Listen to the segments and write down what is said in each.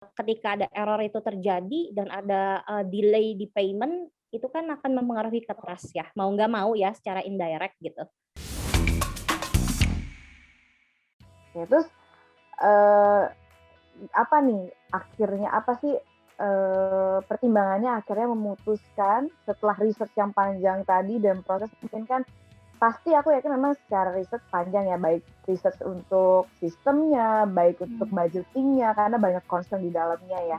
Ketika ada error itu terjadi dan ada, delay di payment, itu kan akan mempengaruhi ke trust ya, mau nggak mau ya secara indirect gitu. Oke, terus, eee, apa nih akhirnya, apa sih, pertimbangannya akhirnya memutuskan setelah research yang panjang tadi dan proses mungkin kan pasti aku yakin memang secara riset panjang ya, baik research untuk sistemnya, baik untuk Mmm. budgeting-nya, karena banyak concern di dalamnya ya.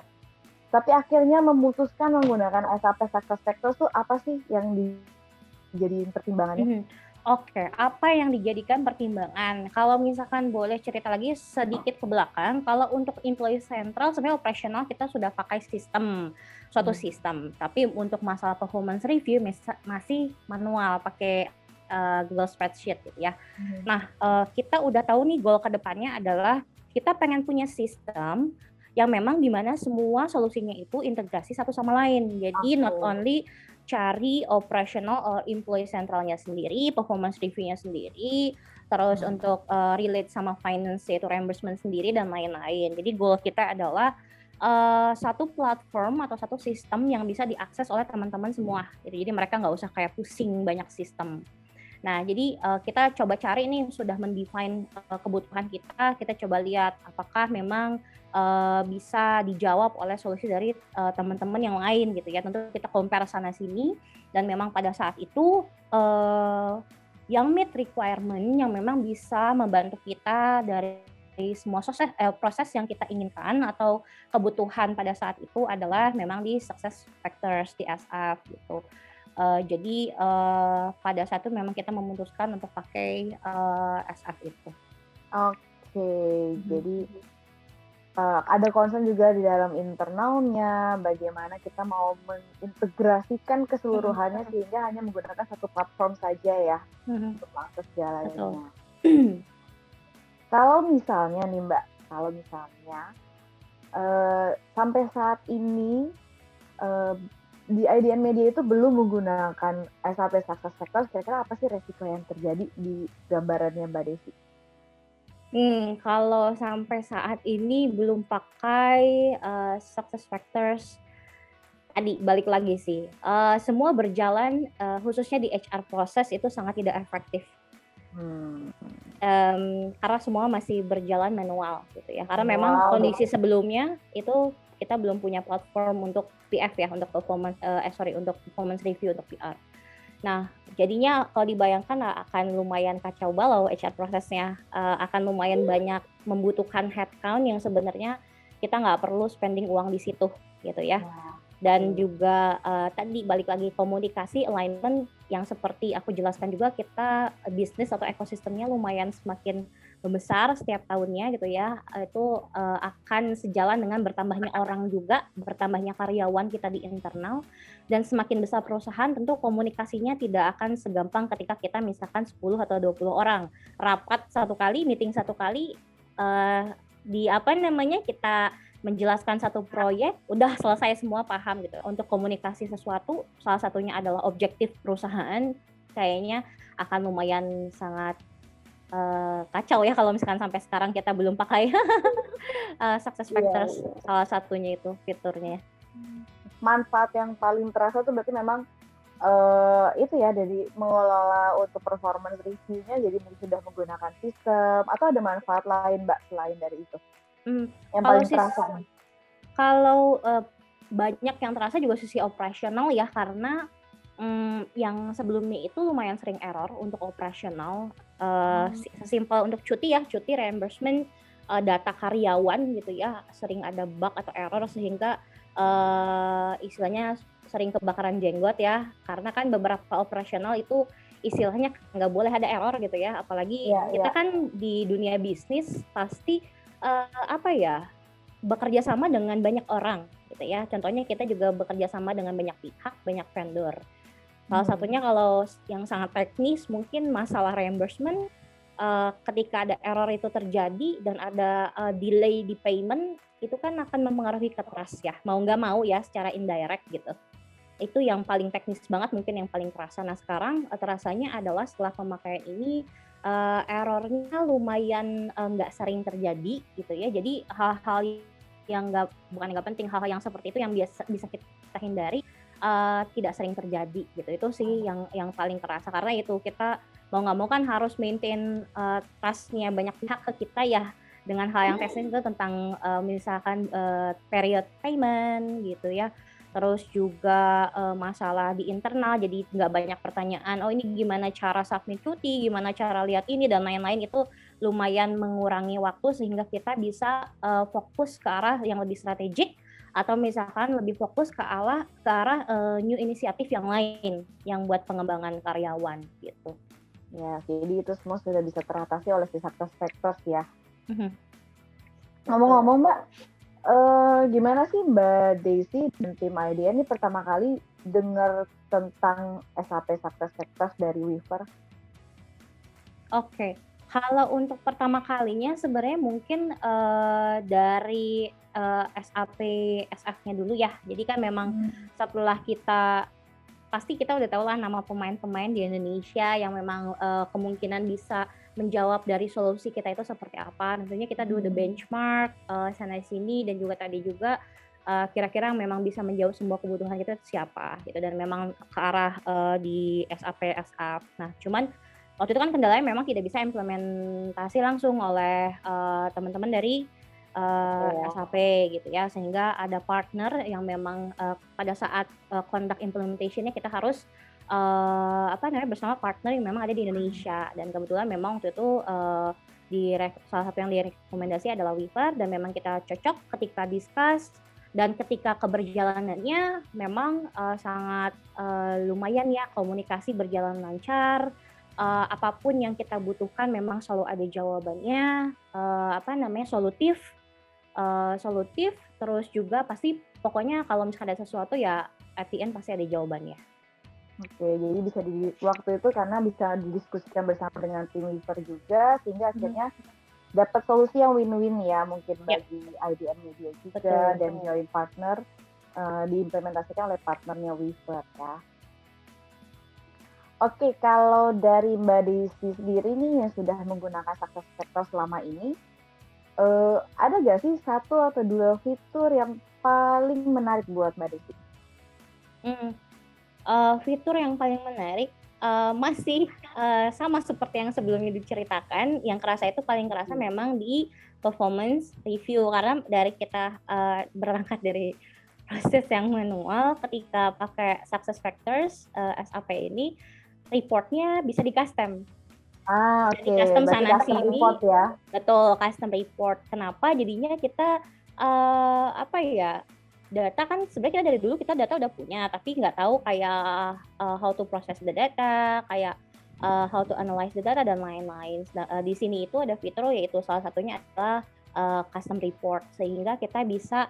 Tapi akhirnya memutuskan menggunakan SAP SuccessFactors tuh apa sih yang dijadiin pertimbangannya? Mhm. Oke, apa yang dijadikan pertimbangan? Kalau misalkan boleh cerita lagi sedikit ke belakang, kalau untuk employee central sebenarnya operasional kita sudah pakai suatu Mhm. sistem. Tapi untuk masalah performance review masih manual pakai, Google Spreadsheet gitu ya. Mhm. Nah, kita udah tahu nih goal ke depannya adalah kita pengen punya sistem yang memang di mana semua solusinya itu integrasi satu sama lain. Jadi not Oke. only cari operational employee centralnya sendiri, performance review-nya sendiri, terus Mhm. untuk, relate sama finance yaitu reimbursement sendiri dan lain-lain. Jadi goal kita adalah, satu platform atau satu sistem yang bisa diakses oleh teman-teman semua gitu. Jadi mereka nggak usah kayak pusing banyak sistem. Nah, jadi, kita coba cari nih sudah mendefine, kebutuhan kita coba lihat apakah memang, bisa dijawab oleh solusi dari, teman-teman yang lain gitu ya. Tentu kita compare sana sini dan memang pada saat itu, yang meet requirement yang memang bisa membantu kita dari semua proses yang kita inginkan atau kebutuhan pada saat itu adalah memang di success factors, di SF gitu. Jadi, pada saat itu memang kita memutuskan untuk pakai, SF itu. Oke, Mhm. jadi, ada concern juga di dalam internalnya, bagaimana kita mau mengintegrasikan Mhm. keseluruhannya sehingga hanya menggunakan satu platform saja ya, Mhm, untuk mengakses betul. segalanya. Kalau misalnya nih Mbak, kalau misalnya, sampai saat ini, eee, di IDN Media itu belum menggunakan SAP SuccessFactors, kira-kira apa sih resiko yang terjadi di gambarannya Mbak Desi? Kalau sampai saat ini belum pakai, SuccessFactors, tadi balik lagi sih, semua berjalan, khususnya di HR proses itu sangat tidak efektif. Mmm, Karena semua masih berjalan manual gitu ya, karena memang manual kondisi sebelumnya itu kita belum punya platform untuk PF ya, untuk untuk performance review untuk PR. Nah, jadinya kalau dibayangkan akan lumayan kacau balau HR prosesnya, akan lumayan banyak membutuhkan headcount yang sebenarnya kita nggak perlu spending uang di situ gitu ya. ya, Dan oke. juga, tadi balik lagi komunikasi, alignment yang seperti aku jelaskan juga kita, bisnis atau ekosistemnya lumayan semakin membesar setiap tahunnya gitu ya, itu, akan sejalan dengan bertambahnya orang juga, bertambahnya karyawan kita di internal, dan semakin besar perusahaan tentu komunikasinya tidak akan segampang ketika kita misalkan 10 atau 20 orang. Rapat satu kali, meeting satu kali, eee, di apa namanya, kita menjelaskan satu proyek, udah selesai semua paham gitu. Untuk komunikasi sesuatu, salah satunya adalah objektif perusahaan, kayaknya akan lumayan sangat, kacau ya kalau misalkan sampai sekarang kita belum pakai, success Iya, factors iya. salah satunya itu fiturnya. Manfaat yang paling terasa tuh berarti memang, itu ya dari mengelola untuk performance review-nya jadi sudah menggunakan sistem atau ada manfaat lain Mbak selain dari itu? Mmm, Yang kalau paling sis terasa nih? kalau, banyak yang terasa juga sisi operasional ya karena, yang sebelumnya itu lumayan sering error untuk operasional, Mmm, sesimpel untuk cuti ya, cuti reimbursement, data karyawan gitu ya, sering ada bug atau error sehingga, istilahnya sering kebakaran jenggot ya, karena kan beberapa operasional itu istilahnya nggak boleh ada error gitu ya, apalagi iya, iya. kita kan di dunia bisnis pasti, apa ya, bekerja sama dengan banyak orang gitu ya. Contohnya kita juga bekerja sama dengan banyak pihak, banyak vendor. Salah Mhm. satunya kalau yang sangat teknis mungkin masalah reimbursement, ketika ada error itu terjadi dan ada, delay di payment, itu kan akan mempengaruhi ke trust ya, mau nggak mau ya secara indirect gitu. Itu yang paling teknis banget mungkin yang paling terasa. Nah sekarang, terasanya adalah setelah pemakaian ini, error-nya lumayan, nggak sering terjadi gitu ya. Jadi hal-hal yang bukan nggak penting, hal-hal yang seperti itu yang bisa kita hindari tidak sering terjadi gitu. Itu sih yang paling terasa, karena itu kita mau nggak mau kan harus maintain trust-nya banyak pihak ke kita ya, dengan hal yang teknis itu tentang misalkan period payment gitu ya. Terus juga masalah di internal, jadi nggak banyak pertanyaan, oh ini gimana cara submit cuti, gimana cara lihat ini dan lain-lain, itu lumayan mengurangi waktu sehingga kita bisa fokus ke arah yang lebih strategik, atau misalkan lebih fokus ke arah new inisiatif yang lain yang buat pengembangan karyawan gitu. Ya, jadi itu semua sudah bisa teratasi oleh si success factors ya. Mhm. Ngomong-ngomong Mbak, gimana sih Mbak Daisy dan tim IDN ini pertama kali dengar tentang SAP Success Factors dari Weaver? Oke, kalau untuk pertama kalinya sebenarnya mungkin dari SAP SF-nya dulu ya. Jadi kan memang setelah pasti kita udah tahu lah nama pemain-pemain di Indonesia yang memang kemungkinan bisa menjawab dari solusi kita itu seperti apa. Tentunya kita do the benchmark sana sini, dan juga tadi juga kira-kira memang bisa menjawab semua kebutuhan kita itu siapa gitu, dan memang ke arah di SAP SF. Nah, cuman waktu itu kan kendalanya memang tidak bisa implementasi langsung oleh teman-teman dari SAP gitu ya, sehingga ada partner yang memang pada saat conduct implementation-nya kita harus bersama partner yang memang ada di Indonesia, dan kebetulan memang waktu itu salah satu yang direkomendasi adalah Weaver, dan memang kita cocok ketika discuss, dan ketika keberjalanannya memang sangat lumayan ya, komunikasi berjalan lancar. Apapun yang kita butuhkan memang selalu ada jawabannya, solutif, terus juga pasti pokoknya kalau misalkan ada sesuatu ya at the end pasti ada jawabannya. Oke, jadi bisa waktu itu karena bisa didiskusikan bersama dengan tim Weaver juga, sehingga akhirnya dapat solusi yang win-win ya, mungkin bagi IDN Media juga, dan joint partner diimplementasikan oleh partnernya Weaver ya. Oke, kalau dari Mbak Desi sendiri nih yang sudah menggunakan Success Factors selama ini, ada nggak sih 1 atau 2 fitur yang paling menarik buat Mbak Desi? Fitur yang paling menarik masih sama seperti yang sebelumnya diceritakan, yang paling kerasa memang di performance review, karena dari kita berangkat dari proses yang manual, ketika pakai Success Factors SAP ini, reportnya bisa di-custom. Oke. Di-custom sana sini. Report ya? Betul, custom report. Kenapa? Jadinya kita data kan sebenarnya kita dari dulu data udah punya, tapi nggak tahu kayak how to process the data, kayak how to analyze the data dan lain-lain. Di sini itu ada fitur, yaitu salah satunya adalah custom report, sehingga kita bisa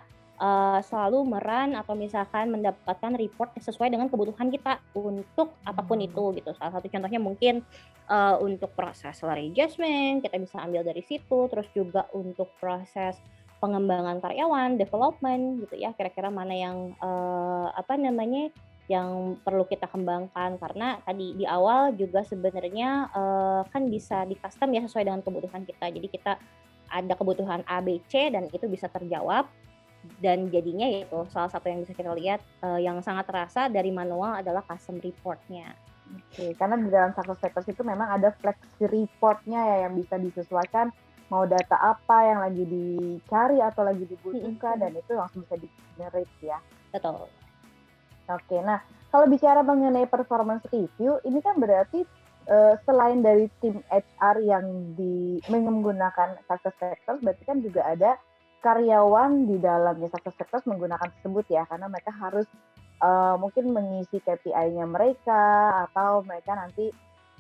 selalu atau misalkan mendapatkan report sesuai dengan kebutuhan kita untuk apapun itu gitu. Salah satu contohnya mungkin untuk proses salary adjustment kita bisa ambil dari situ, terus juga untuk proses pengembangan karyawan, development gitu ya, kira-kira mana yang yang perlu kita kembangkan, karena tadi di awal juga sebenarnya kan bisa di custom ya sesuai dengan kebutuhan kita. Jadi kita ada kebutuhan A, B, C dan itu bisa terjawab, dan jadinya itu salah satu yang bisa kita lihat yang sangat terasa dari manual adalah custom report-nya. Oke, karena di dalam Success Factors itu memang ada flexi report-nya ya yang bisa disesuaikan mau data apa yang lagi dicari atau lagi dibutuhkan, dan itu langsung bisa di-generate ya. Betul. Oke, nah kalau bicara mengenai performance review, ini kan berarti selain dari tim HR yang menggunakan Success Factors, berarti kan juga ada karyawan di dalamnya Success Factors menggunakan tersebut ya, karena mereka harus mungkin mengisi KPI-nya mereka, atau mereka nanti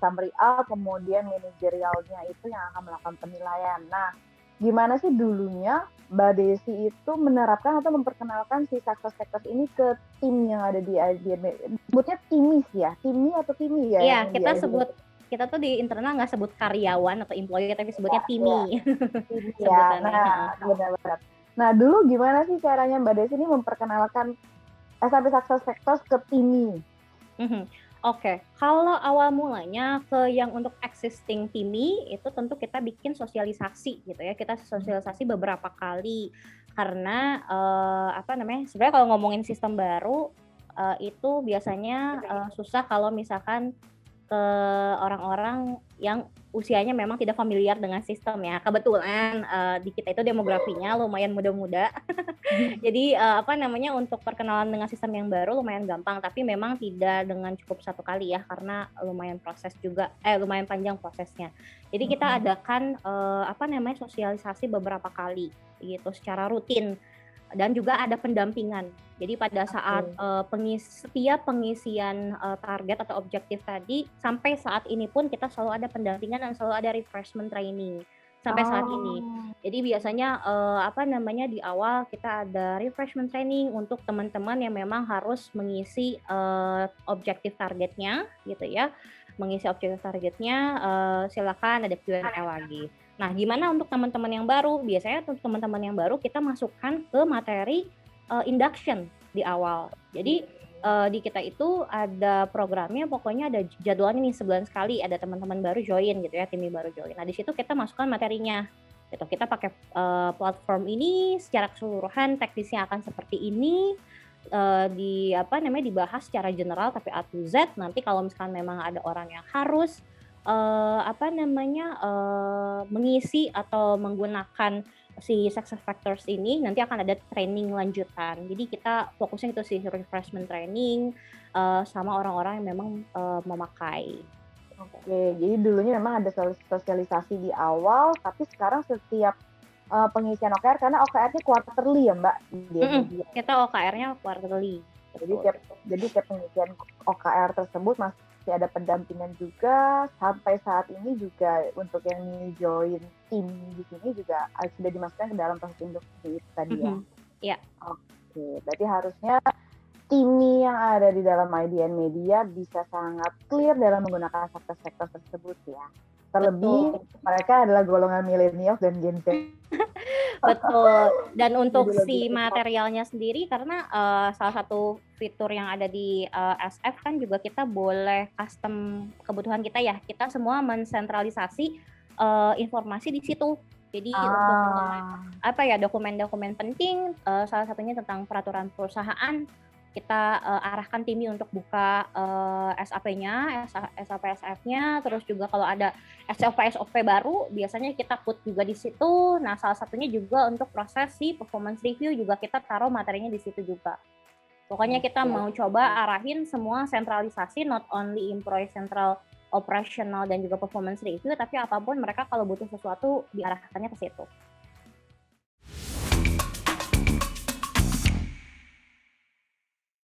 summary up, kemudian manajerialnya itu yang akan melakukan penilaian. Nah, gimana sih dulunya Mbak Desi itu menerapkan atau memperkenalkan si Success Factors ini ke tim yang ada di IDN? Sebutnya timis ya? Timi atau timi ya? Iya, kita tuh di internal nggak sebut karyawan atau employee, tapi sebutnya timi. Ya, nah benar-benar. Nah, dulu gimana sih caranya Mbak Desi ini memperkenalkan SAP Success Factors ke timi? Oke, kalau awal mulanya ke yang untuk existing TIMI itu tentu kita bikin sosialisasi gitu ya. Kita sosialisasi beberapa kali karena apa namanya? Sebenarnya kalau ngomongin sistem baru itu biasanya susah kalau misalkan ke orang-orang yang usianya memang tidak familiar dengan sistem ya. Kebetulan di kita itu demografinya lumayan muda-muda. Jadi apa namanya, untuk perkenalan dengan sistem yang baru lumayan gampang, tapi memang tidak dengan cukup satu kali ya, karena lumayan proses juga, lumayan panjang prosesnya. Jadi kita Mhm. adakan apa namanya, sosialisasi beberapa kali gitu secara rutin dan juga ada pendampingan. Jadi pada saat Oke. setiap pengisian target atau objektif tadi sampai saat ini pun kita selalu ada pendampingan dan selalu ada refreshment training sampai saat ini. Oh. Jadi biasanya apa namanya, di awal kita ada refreshment training untuk teman-teman yang memang harus mengisi objektif targetnya gitu ya. Mengisi objektif targetnya silakan ada Q&A lagi. Nah, gimana untuk teman-teman yang baru? Biasanya untuk teman-teman yang baru kita masukkan ke materi induction di awal. Jadi di kita itu ada programnya, pokoknya ada jadwalnya nih, sebulan sekali ada teman-teman baru join gitu ya, timnya baru join. Nah, di situ kita masukkan materinya gitu. Kita pakai platform ini secara keseluruhan, teknisnya akan seperti ini, di apa namanya, dibahas secara general tapi A to Z. Nanti kalau misalkan memang ada orang yang harus apa namanya, mengisi atau menggunakan si success factors ini, nanti akan ada training lanjutan. Jadi kita fokusnya itu sih, refreshment training sama orang-orang yang memang memakai. Oke, jadi dulunya memang ada sosialisasi di awal, tapi sekarang setiap, pengisian OKR karena OKR-nya quarterly ya, Mbak, di media. Kita OKR-nya quarterly, Jadi betul. tiap pengisian OKR tersebut masih ada pendampingan juga, sampai saat ini juga untuk yang join tim di sini juga sudah dimasukkan ke dalam proses induksi itu tadi ya? Iya. Oke, berarti harusnya tim yang ada di dalam IDN Media bisa sangat clear dalam menggunakan sektor-sektor tersebut ya. Terlebih Betul. mereka adalah golongan milenial dan Gen Z. Betul. Dan untuk Jadi lebih si tepat. materialnya sendiri karena salah satu fitur yang ada di SF kan juga kita boleh custom kebutuhan kita ya. Kita semua mensentralisasi informasi di situ. Jadi untuk apa ya, dokumen-dokumen penting salah satunya tentang peraturan perusahaan, kita arahkan timnya untuk buka SAP-nya, SAP-SF-nya, terus juga kalau ada SOP-SOP baru biasanya kita put juga di situ. Nah, salah satunya juga untuk proses si performance review juga kita taruh materinya di situ juga. Pokoknya kita mau coba arahin semua sentralisasi, not only employee central operational dan juga performance review, tapi apapun mereka kalau butuh sesuatu diarahkannya ke situ.